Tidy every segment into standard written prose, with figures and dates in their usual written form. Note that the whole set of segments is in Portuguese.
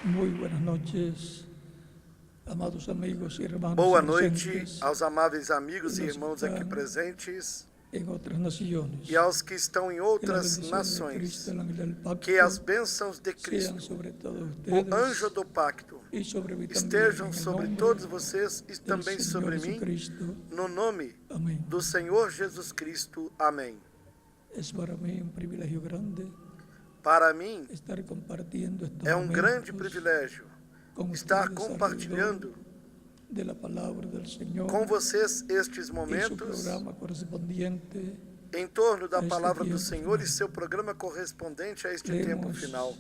Muy buenas noches, amados amigos y hermanos Boa noite presentes aos amáveis amigos e e los irmãos que aqui están presentes en otras naciones. e aos que estão em Que la outras bendición de nações. Cristo, el ángel del pacto, Que as bênçãos de sean Cristo, sobre todos o ustedes anjo do pacto, y sobre mí también, estejam en el sobre nombre todos vocês e del também Señor sobre mim, Jesucristo. no nome Amén. do Senhor Jesus Cristo. Amém. Es para mí un privilegio grande Para mim, estar compartiendo estos é grande momentos privilégio con estar ustedes compartilhando alrededor de la palabra del Señor com vocês estes y su momentos programa correspondiente. em torno da Este palavra do tempo Senhor final. e seu programa correspondente a este Leemos tempo final.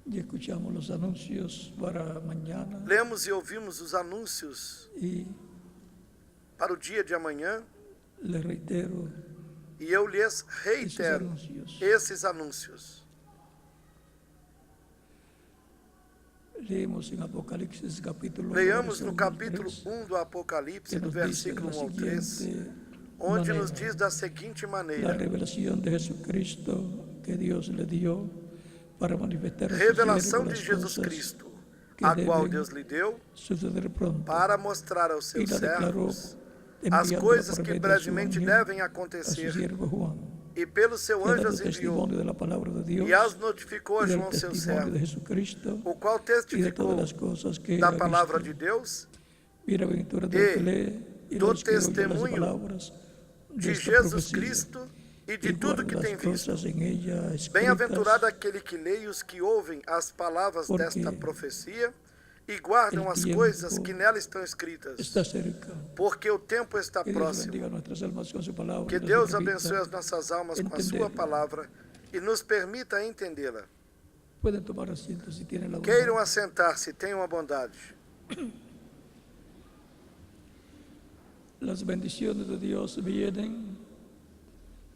y escuchamos los anuncios para mañana Lemos e ouvimos os anúncios y para o dia de amanhã les reitero e eu lhes esos reitero anuncios. esses anúncios. Leemos en Apocalipsis capítulo Leamos no 1, capítulo 3, 1 do Apocalipse, que do nos dice de versículo la 1 ao 3, siguiente onde manera: nos diz da seguinte la maneira: revelación de Jesucristo que Dios le dio para manifestar a su revelação siervo de las Jesus cosas Cristo, que a qual deben Deus lhe deu suceder pronto, para mostrar aos y seus la declaró servos as enviándola coisas por que medio de su brevemente ángel devem a su acontecer, siervo Juan, e pelo seu que anjo dando as enviou, testimonio de la palabra de Dios e as notificou a y del João, seu testimonio de servo, Jesucristo o qual y de todas testificou las cosas que da ha palavra visto. de Deus, Bienaventurado el que lee y do los que oyen las testemunho palabras de esta Jesus profecía Cristo e y de tudo guarda que las tem visto. cosas en ella escritas, Bem-aventurado aquele que lê e os que ouvem as palavras Porque desta profecia e guardam el as tiempo coisas que nela estão escritas, está cerca. porque o tempo está Que Dios próximo. bendiga nuestras almas con su palabra. Que y nos Deus permita abençoe as nossas almas com a sua entenderla. palavra e nos permita entendê-la. Pueden tomar asiento si tienen la Queiram bondad. assentar-se, tenham a bondade. Las bendiciones de Dios vienen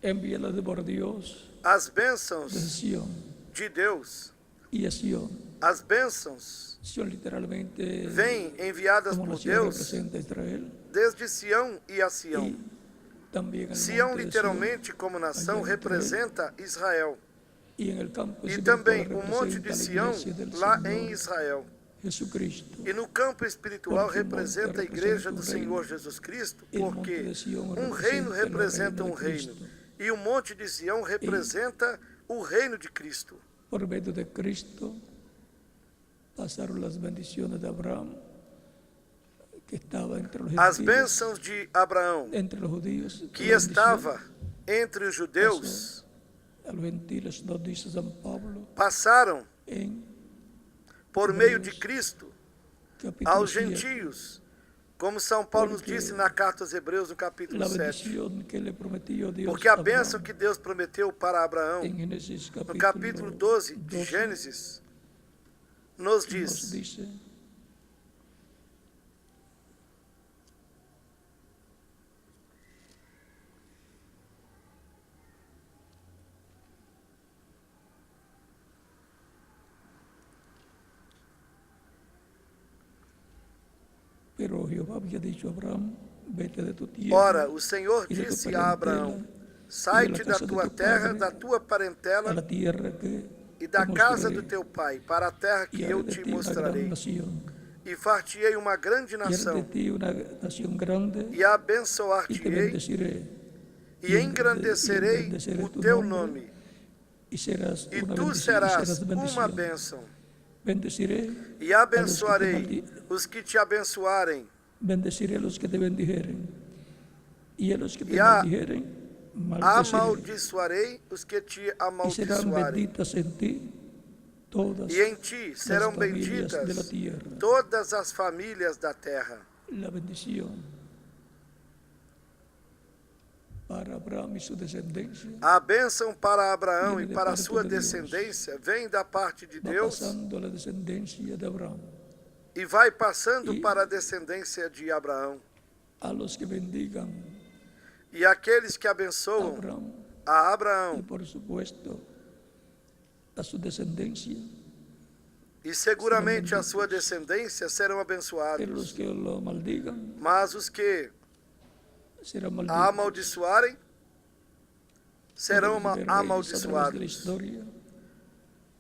enviadas por Dios As de bênçãos Sion de Deus, y a Sion. as bênçãos Sion literalmente vêm enviadas como por nación Deus representa a Israel. desde Sião e a Sião. Y también el Sião, monte de literalmente, como nação, allá en Israel. representa Israel. Y en el campo E espiritual também o monte de representa la Sião, iglesia del lá Señor em Israel. Jesucristo. E no campo espiritual Porque o monte representa a igreja do representa um Senhor reino. Jesus Cristo, El monte porque de Sião um reino representa representa um o reino de reino. Cristo. E o monte de Sião representa o reino de Cristo. Por medio de Cristo pasaron las bendiciones de Abraham, que estaba entre los As gentiles, bênçãos de Abraão, entre los judíos, que la bendición estava entre os judeus, a los gentiles, nos dice San Pablo passaram en por meio de Cristo capítulo aos 7, gentios, como São Paulo nos Porque disse na carta aos Hebreus, no capítulo la 7. bendición que le prometió Dios Porque a a bênção Abraham, que Deus prometeu para Abraão, en Génesis no capítulo 12 de Gênesis, nos nos diz: dice: pero Jehová había dicho a Abraham, vete de tu tierra Ora, o Senhor y de tu disse a Abraão: parentela sai-te e da da casa de tua teu terra, padre, da tua a parentela la tierra que e da te casa mostraré, do teu pai, para a terra que y haré eu de te ti una gran mostrarei, nación, e far-te-ei uma grande y haré de nação, ti una nación grande, e y te abençoar-te-ei, bendeciré, e engrandecerei o teu nome, y serás e una tu bendición, serás uma bendición. bênção. Bendeciré E abençoarei os que te abençoarem, bendeciré a los que te bendijeren, y a los que te Y a- maldijeren, maldeciré. amaldiçoarei os que te Y serán amaldiçoarem. benditas en ti todas E em ti serão las familias de la benditas tierra. todas as famílias da terra. La bendición para Abraham y su descendencia A bênção para Abraão Viene e de para a parte sua de Deus. descendência vem da parte de va Deus pasando a la descendencia de Abraham, e vai passando E- para a descendência de Abraão. a los que bendigan E aqueles que a abençoam Abraham a y Abraão por supuesto a su descendencia, e seguramente a sua descendência serão pero los abençoados. que lo maldigan Mas os que serán a malditos. amaldiçoarem serão Podemos ver reyes a través de la amaldiçoados. historia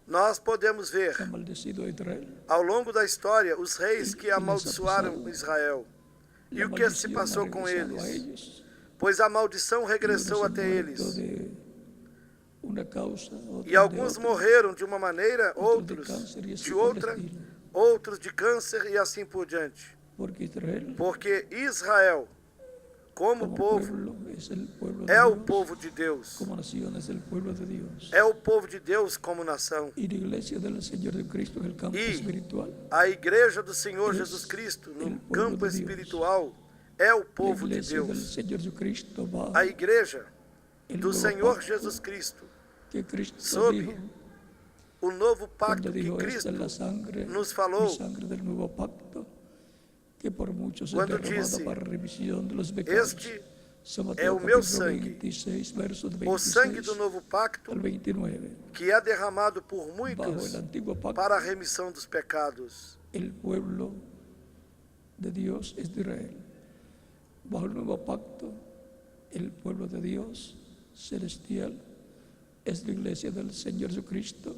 nós podemos ver que ha maldecido a Israel. ao longo da história os reis que Y les ha amaldiçoaram pasado. Israel. E La o que se maldición passou ha com regresado a eles? ellos. Pois a maldição Y regressou unos han até muerto eles. de una causa, otros E de alguns otra, morreram de uma maneira, outros de outros câncer e assim de por outra, estilo. outros de câncer e assim por diante. porque Israel, Porque Israel, como como povo, pueblo, es el pueblo de é o Dios, povo de Deus. como nación es el pueblo de Dios. É o povo de Deus como nação. Y la iglesia del Señor de Cristo en el campo E espiritual a igreja do Senhor Es Jesus Cristo, no el pueblo campo de Dios. espiritual, é o La povo de iglesia del Deus. Señor Jesucristo va A igreja el do nuevo Senhor pacto Jesus Cristo, que Cristo sob dijo o novo cuando pacto que dijo esta Cristo es la sangre, nos mi falou, sangre del nuevo pacto que por muchos es Cuando derramada disse, para remisión de los pecados. este São é Mateus o meu capítulo sangue, 26, versos o 26 sangue do novo pacto, al 29. que é derramado por Bajo muitos el antiguo pacto, para a remissão dos pecados. el pueblo de Dios es de Israel. Bajo el nuevo pacto, el pueblo de Dios celestial es la iglesia del Señor Jesucristo,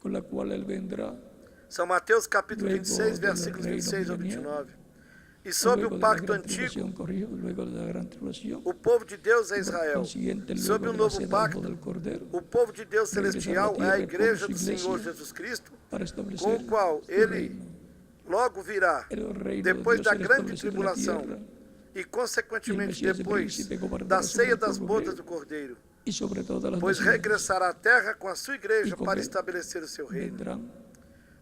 con la cual Él vendrá São Mateus capítulo Luego 26, del versículos reino 26 ao milenial, 29. E sob luego o de la pacto gran antigo, tribulación, corrijo, luego de la gran tribulación, o povo de Deus é por Israel. consiguiente, Sob luego o de la novo seda del pacto, del Cordero, o povo de Deus celestial é a igreja do como sua Senhor igreja, Jesus Cristo, para establecer com o qual su Ele reino. logo virá, El reino depois de da Dios será grande establecido en la tribulação tierra, e, y el consequentemente, Mesías depois príncipe da gobernará sobre ceia el das pueblo bodas hebreo do Cordeiro, y sobre todas las pois naciones. regressará à terra com a sua igreja E com para ele estabelecer o seu reino. Vendrán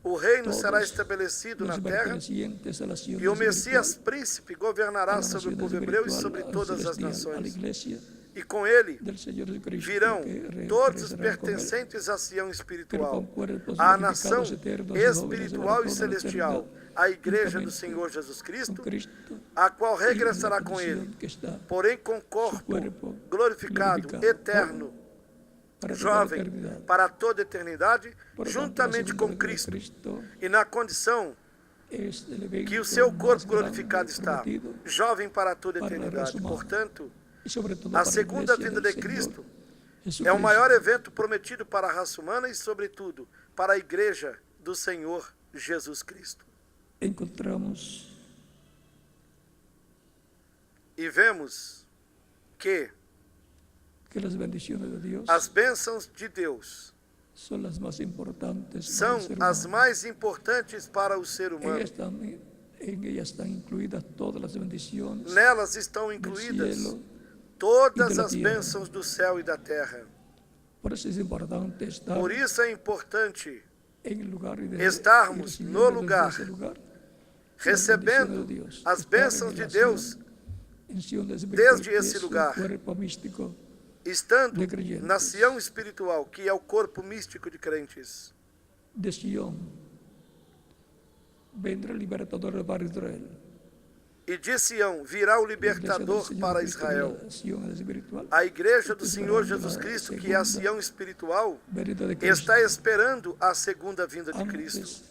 O reino todos será estabelecido na los terra pertenecientes a la nación e o Messias espiritual, príncipe a governará la sobre o nación povo hebreu e espiritual, sobre al todas as celestial, a la nações. iglesia E com ele del Señor Jesucristo, virão que todos os regresará con él, pertencentes à Sião pero espiritual, con cuerpos à glorificados nação eternos y jóvenes espiritual sobre e toda la celestial, eternidad, a igreja do juntamente Senhor Jesus con Cristo, Cristo, a qual y la regressará com ele, condición que está porém com corpo cuerpo glorificado, glorificado, eterno, para toda la jovem, eternidad. para toda a eternidade, Por tanto, juntamente la com segunda venida de Cristo, Cristo e na condição es el evento que o seu más corpo grande glorificado está, prometido, jovem para toda a para a eternidade. raça humana. Portanto, y sobre todo a para la segunda iglesia vinda del de Señor Cristo Jesucristo. é o maior evento prometido para a raça humana e, sobretudo, para a igreja do Senhor Jesus Cristo. Encontramos E vemos que que las bendiciones de Dios as bênçãos de Deus son las más importantes para são el ser as humano. mais importantes para o ser humano. En ellas están incluidas todas las bendiciones Nelas estão del incluídas cielo. todas e da as terra. bênçãos do céu e da terra. Por eso es importante estar Por isso é importante en el lugar y estarmos y no recibiendo lugar, desde ese lugar recebendo las bendiciones de Dios. as Estar en bênçãos de relación Deus en Sion de Espíritu, desde que esse es lugar. un cuerpo místico estando de creyentes. na Sião espiritual, que é o corpo místico de crentes. de Sion. Vendrá el libertador para Israel. E de Sião virá o La iglesia del libertador Señor para Cristo, Israel. la Sion espiritual, A igreja do Está Senhor esperando Jesus a Cristo, que é a segunda Sião espiritual, venida de Cristo. está esperando a segunda vinda de Cristo. Antes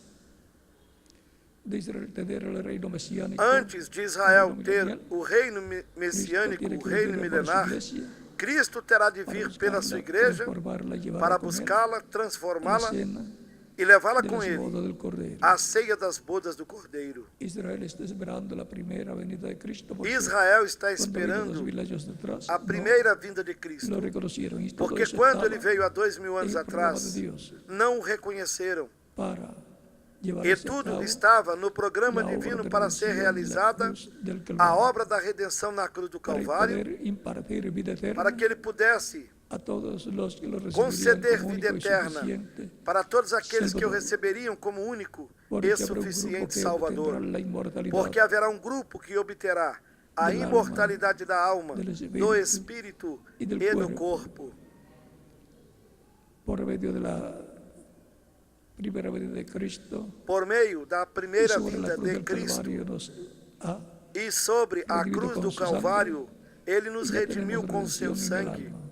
de Israel tener el reino mesiánico, Antes de Israel reino ter milenial, o reino Cristo messiânico, tiene o que reino venir para su milenar, iglesia, Cristo terá de para vir pela buscarla, sua igreja transformarla, llevarla para con él buscá-la, a la transformá-la cena e levá-la de com las ele bodas del Cordero. à ceia das bodas do Cordeiro. Israel está esperando la primera venida de Cristo, porque Israel está cuando vino esperando 2000 años atrás, a primeira vinda de no Cristo, lo reconocieron, y todo porque eso quando ele estaba veio há 2000 anos en el programa atrás, de Dios não o reconheceram. para llevar E a tudo cabo estava no programa la obra divino de para ser redención realizada en la cruz del a Calvario, obra da redenção na cruz do para Calvário, poder impartir vida eterna para que ele pudesse a todos los que lo recibirían conceder como vida único y eterna suficiente, para todos aqueles que o Salvador. receberiam como único porque e habrá un grupo suficiente que Salvador. obtendrá la inmortalidad Porque haverá um grupo que obterá a Del imortalidade da alma, del do espírito espírito e del e do corpo. corpo, por medio de la primera venida de Cristo por meio da y primeira sobre la vinda cruz de del Cristo. Calvario nos ha E sobre a redimido cruz com do seu sangue, Calvário, ele nos y ya redimiu tenemos com seu redención en el sangue. alma.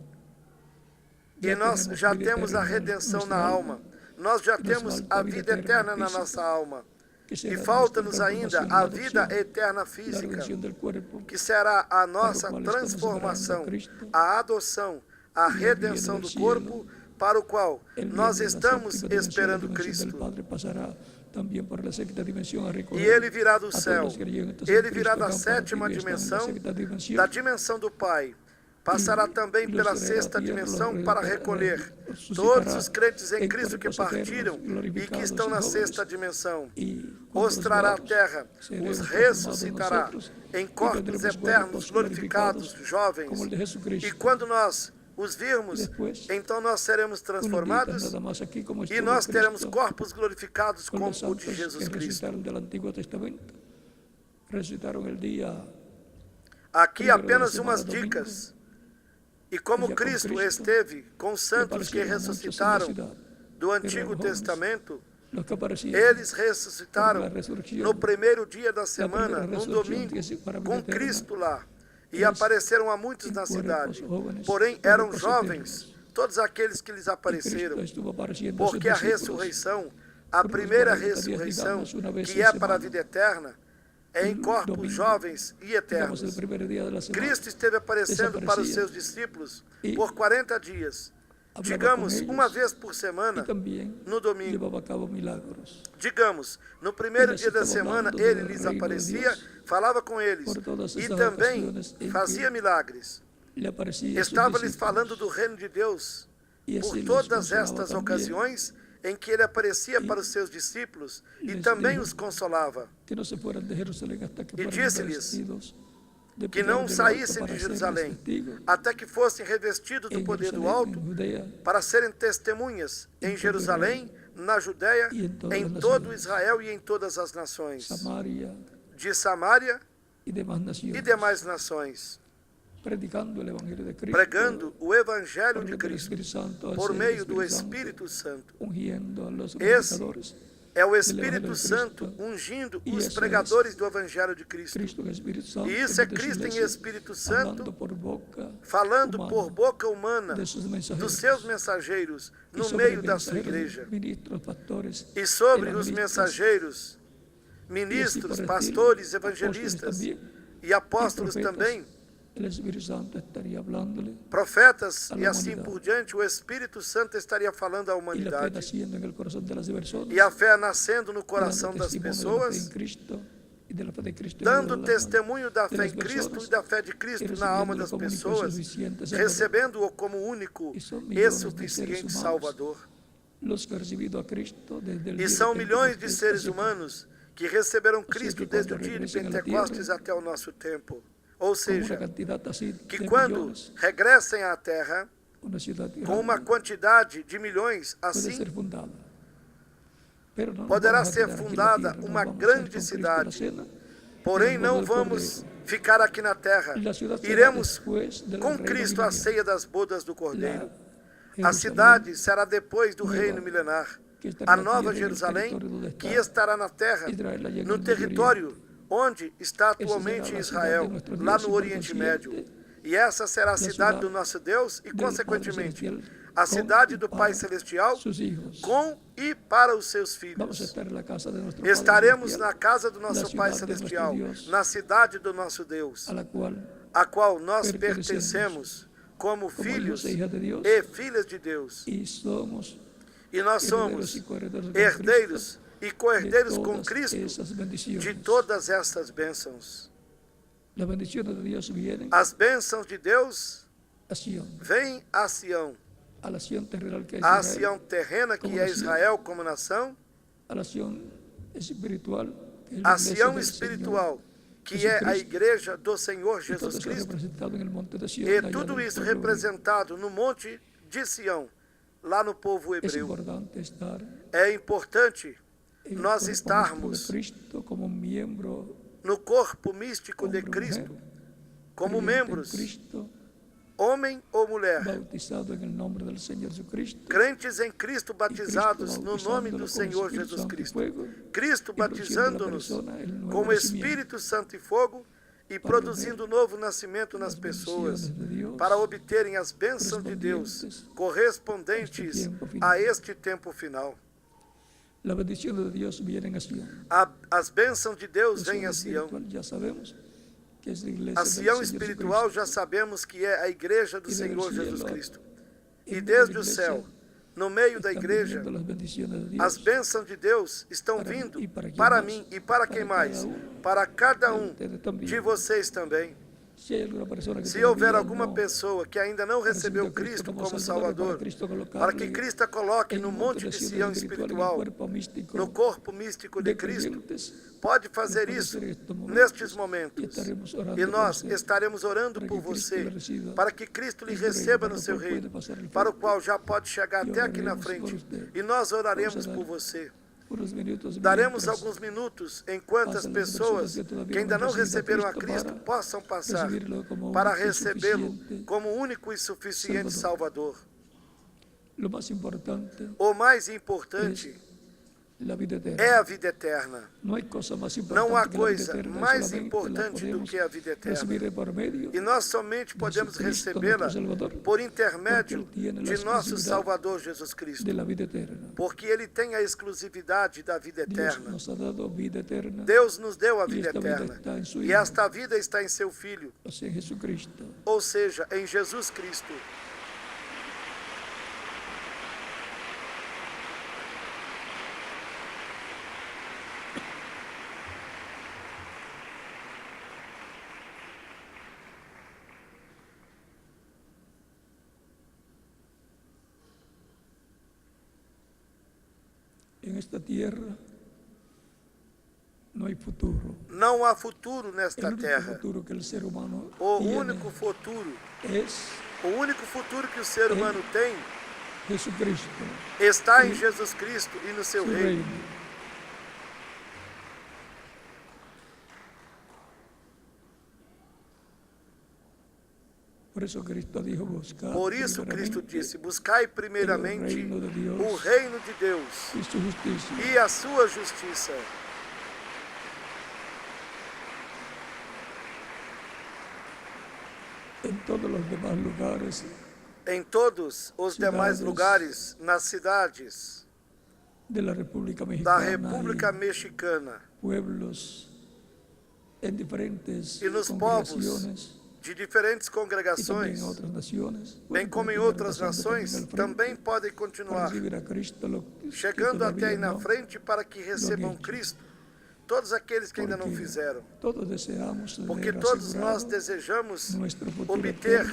E nós tenemos já vida temos a eterna en redenção nuestra na alma, alma. Nós já e nos temos falta a a vida vida eterna eterna na física, nossa alma. que E será falta-nos nuestra ainda transformación, a la vida adopción, eterna la física, redención del cuerpo, que será a nossa qual estamos transformação, esperando a Cristo, a adoção, a e o envio redenção do do cielo, corpo, para o qual Él nós viene de la estamos séptima dimensión, la esperando dimensión del Cristo. Padre, pasará también por la sexta dimensión a E recorrer ele virá do a todos céu, los creyentes en ele virá Cristo da que han sétima partido y están en la dimensão, sexta dimensión. da dimensão do Pai. Passará também los pela traerá a sexta tierra, dimensão los para recolher todos os crentes em Cristo que partiram e que estão na sexta dimensão. Os trará à terra, os ressuscitará em corpos eternos, glorificados, jovens. E quando nós os virmos, então nós seremos transformados e nós teremos corpos glorificados como o de Jesus Cristo. Aqui apenas umas dicas. E como Cristo esteve com os santos que ressuscitaram do Antigo Testamento, eles ressuscitaram no primeiro dia da semana, num domingo, com Cristo lá. E apareceram a muitos na cidade. Porém, eram jovens, todos aqueles que lhes apareceram. Porque a ressurreição, a primeira ressurreição, que é para a vida eterna, é em corpos jovens e eternos. Cristo esteve aparecendo para os seus discípulos por 40 dias. Digamos, uma vez por semana, no domingo. Digamos, no primeiro dia da semana, ele lhes aparecia, falava com eles e também fazia milagres. Estava lhes falando do reino de Deus por todas estas ocasiões em que ele aparecia para os seus discípulos e também os consolava. E disse-lhes que não saíssem de Jerusalém, até que fossem revestidos do poder do alto, para serem testemunhas em Jerusalém, na Judéia, em todo Israel e em todas as nações, de Samaria e demais nações, pregando o Evangelho de Cristo por meio do Espírito Santo. Esse é o Espírito Santo ungindo os pregadores do Evangelho de Cristo. E isso é Cristo em Espírito Santo, falando por boca humana dos seus mensageiros no meio da sua igreja. E sobre os mensageiros, ministros, pastores, evangelistas e apóstolos também, profetas e assim por diante, o Espírito Santo estaria falando à humanidade. E a fé nascendo no coração das pessoas, dando testemunho da fé em Cristo e da fé de Cristo na alma das pessoas, recebendo-o como único e suficiente Salvador. E são milhões de seres humanos que receberam Cristo desde o dia de Pentecostes até o nosso tempo. Ou seja, que quando regressem à Terra, com uma quantidade de milhões, assim, poderá ser fundada uma grande cidade. Porém, não vamos ficar aqui na Terra. Iremos com Cristo à ceia das bodas do Cordeiro. A cidade será depois do reino milenar. A nova Jerusalém, que estará na Terra, no território onde está atualmente Israel, lá no Oriente Médio. E essa será a cidade do nosso Deus e, consequentemente, a cidade do Pai Celestial com e para os seus filhos. Estaremos na casa do nosso Pai Celestial, na cidade do nosso Deus, a qual nós pertencemos como filhos e filhas de Deus. E nós somos herdeiros e co-herdeiros com Cristo de todas estas bênçãos. As bênçãos de Deus vêm a Sião. A Sião terrena, que é Israel como nação. A Sião espiritual, que é a igreja do Senhor Jesus Cristo. E tudo isso representado no monte de Sião, lá no povo hebreu. É importante nós estarmos no corpo místico de Cristo, como membros, homem ou mulher, crentes em Cristo, batizados no nome do Senhor Jesus Cristo. Cristo batizando-nos com o Espírito Santo e fogo e produzindo novo nascimento nas pessoas, para obterem as bênçãos de Deus correspondentes a este tempo final. As bênçãos de Deus vêm a Sião. A Sião espiritual já sabemos que é a igreja do Senhor Jesus Cristo. E desde o céu, no meio da igreja, as bênçãos de Deus estão vindo para mim e para quem mais? Para cada um de vocês também. Se houver alguma pessoa que ainda não recebeu Cristo como Salvador, para que Cristo a coloque no monte de Sião espiritual, no corpo místico de Cristo, pode fazer isso nestes momentos. E nós estaremos orando por você, para que Cristo lhe receba no seu reino, para o qual já pode chegar até aqui na frente. E nós oraremos por você. Daremos alguns minutos enquanto as pessoas que ainda não receberam a Cristo possam passar para recebê-lo como único e suficiente Salvador. O mais importante é a vida eterna. Não há coisa mais importante do que a vida eterna. E nós somente podemos recebê-la por intermédio de nosso Salvador Jesus Cristo. Porque Ele tem a exclusividade da vida eterna. Deus nos deu a vida eterna. E esta vida está em seu Filho. Ou seja, em Jesus Cristo. Não há futuro nesta terra. O único futuro que o ser humano tem está em Jesus Cristo e no seu reino. Por isso Cristo disse, buscai primeiramente o reino de Deus e a sua justiça. Em todos os demais lugares, nas cidades da República Mexicana e nos povos de diferentes congregações, bem como em outras nações, também podem continuar chegando até aí na frente para que recebam Cristo, todos aqueles que ainda não fizeram. Porque todos nós desejamos obter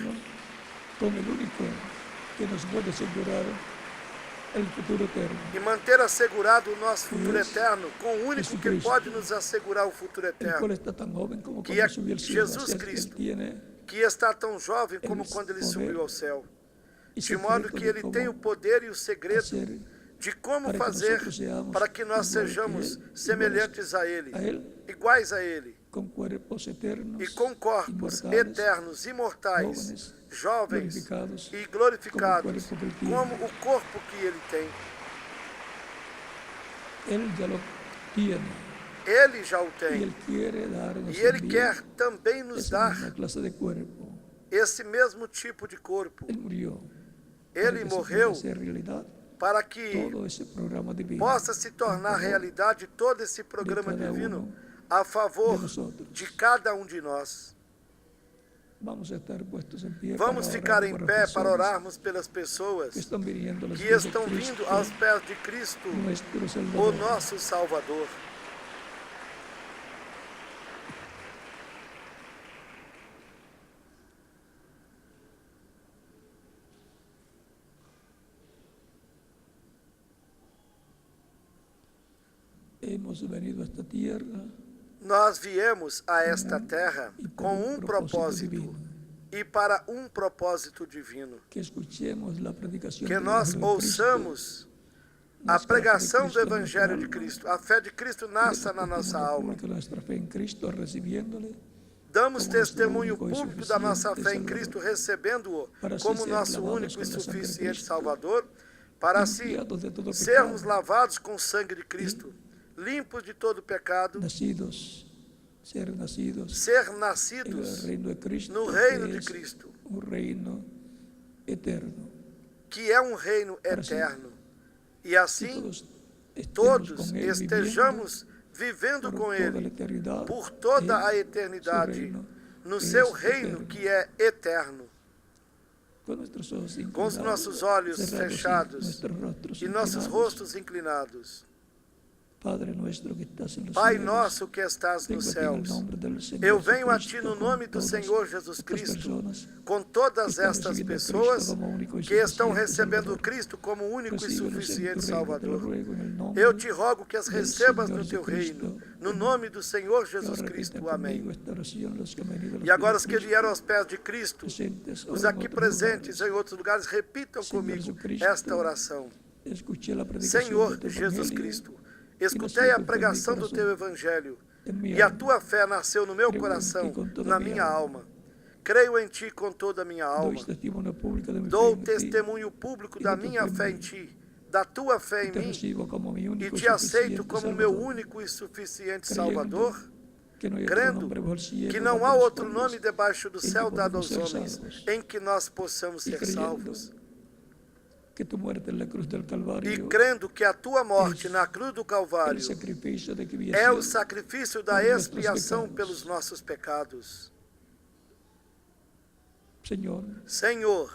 e manter assegurado o nosso futuro eterno com o único que pode nos assegurar o futuro eterno, que é Jesus Cristo, que está tão jovem como quando Ele subiu ao céu, de modo que Ele tem o poder e o segredo de como fazer para que nós sejamos semelhantes a Ele, iguais a Ele, e com corpos eternos, imortais, jovens e glorificados, como o corpo que Ele tem. Ele já o tem. E Ele quer também nos dar esse mesmo tipo de corpo. Ele morreu para que possa se tornar realidade todo esse programa divino a favor de cada um de nós. Vamos ficar em pé para orarmos pelas pessoas que estão vindo aos pés de Cristo, o nosso Salvador. Nós viemos a esta terra com um propósito e para um propósito divino. Que nós ouçamos a pregação do Evangelho de Cristo, a fé de Cristo nasça na nossa alma. Damos testemunho público da nossa fé em Cristo, recebendo-o como nosso único e suficiente Salvador, para assim sermos lavados com o sangue de Cristo, limpos de todo pecado, ser nascidos no reino de Cristo, que é um reino eterno. E assim, todos estejamos vivendo com Ele por toda a eternidade, no seu reino que é eterno. com os nossos olhos fechados e nossos rostos inclinados. Pai nosso que estás nos céus, eu venho a Ti no nome do Senhor Jesus Cristo, com todas estas pessoas que estão recebendo Cristo como único e suficiente Salvador. Eu te rogo que as recebas no Teu reino, no nome do Senhor Jesus Cristo. Amém. E agora os que vieram aos pés de Cristo, os aqui presentes em outros lugares, repitam comigo esta oração. Senhor Jesus Cristo, escutei a pregação do Teu Evangelho e a Tua fé nasceu no meu coração, na minha alma. Creio em Ti com toda a minha alma. Dou testemunho público da minha fé em Ti, da Tua fé em mim, e Te aceito como meu único e suficiente Salvador, crendo que não há outro nome debaixo do céu dado aos homens em que nós possamos ser salvos. E crendo que a Tua morte na cruz do Calvário é o sacrifício da expiação pelos nossos pecados. Senhor,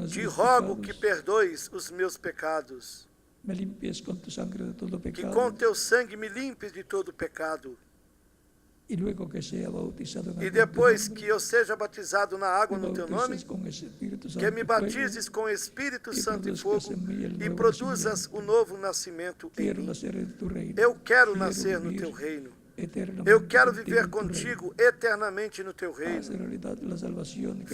te rogo que perdoes os meus pecados, que com Teu sangue me limpes de todo pecado. E depois que eu seja batizado na água no Teu nome, que me batizes com Espírito Santo e fogo e produzas o novo nascimento em mim. Eu quero nascer no Teu reino. Eu quero viver contigo eternamente no Teu reino.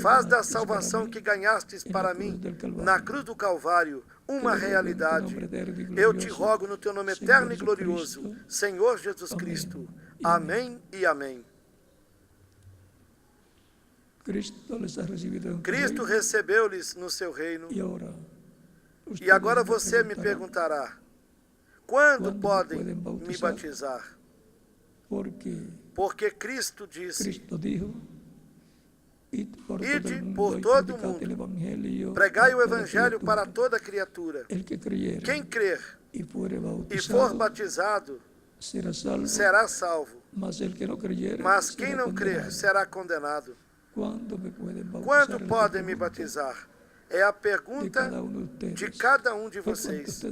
Faz da salvação que ganhastes para mim na cruz do Calvário uma realidade. Eu te rogo no Teu nome eterno e glorioso, Senhor Jesus Cristo. Amém e amém. Cristo recebeu-lhes no seu reino. E agora você me perguntará, quando podem me batizar? Porque Cristo disse, ide por todo o mundo, pregai o Evangelho para toda criatura. Quem crer e for batizado será salvo, mas quem não crer será condenado. Quando podem me batizar? É a pergunta de cada um de vocês.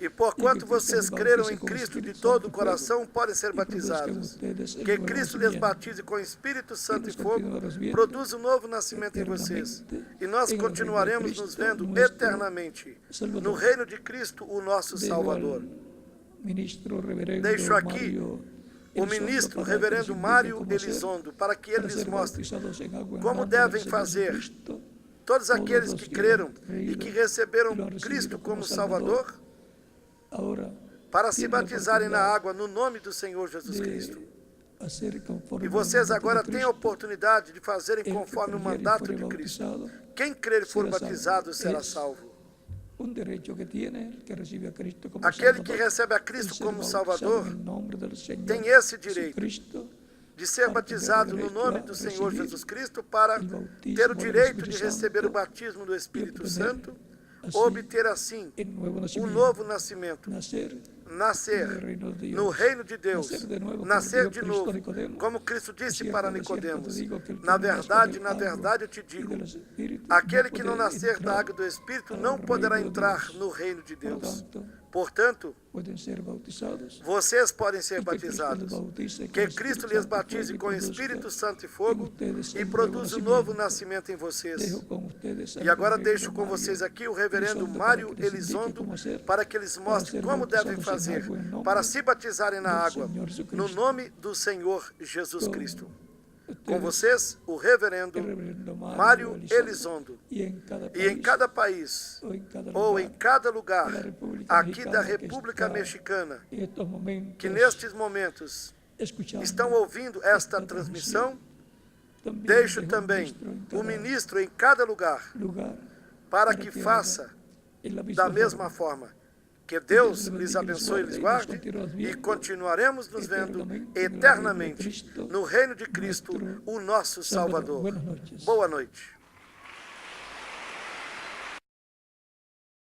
E porquanto vocês creram em Cristo de todo o coração, podem ser batizados. Que Cristo lhes batize com Espírito Santo e fogo, produza um novo nascimento em vocês. E nós continuaremos nos vendo eternamente no reino de Cristo, o nosso Salvador. Deixo aqui o ministro reverendo Mário Elizondo, para que ele lhes mostre como devem fazer todos aqueles que creram e que receberam Cristo como Salvador, para se batizarem na água no nome do Senhor Jesus Cristo. E vocês agora têm a oportunidade de fazerem conforme o mandato de Cristo. Quem crer e for batizado será salvo. Aquele que recebe a Cristo como Salvador tem esse direito de ser batizado no nome do Senhor Jesus Cristo para ter o direito de receber o batismo do Espírito Santo, obter assim um novo nascimento, nascer no reino de Deus, nascer de novo, como Cristo disse para Nicodemos. Na verdade, eu te digo, aquele que não nascer da água do Espírito não poderá entrar no reino de Deus. Portanto, vocês podem ser batizados. Que Cristo lhes batize com Espírito Santo e fogo e produza um novo nascimento em vocês. E agora deixo com vocês aqui o reverendo Mário Elizondo, para que eles mostrem como devem fazer para se batizarem na água, no nome do Senhor Jesus Cristo. Com vocês, o reverendo Mário Elizondo. E em cada país, ou em cada lugar, aqui da República Mexicana, que nestes momentos estão ouvindo esta transmissão, deixo também o ministro em cada lugar, para que faça da mesma forma. Que Deus lhes abençoe e lhes guarde, e continuaremos nos vendo eternamente no reino de Cristo, o nosso Salvador. Boa noite.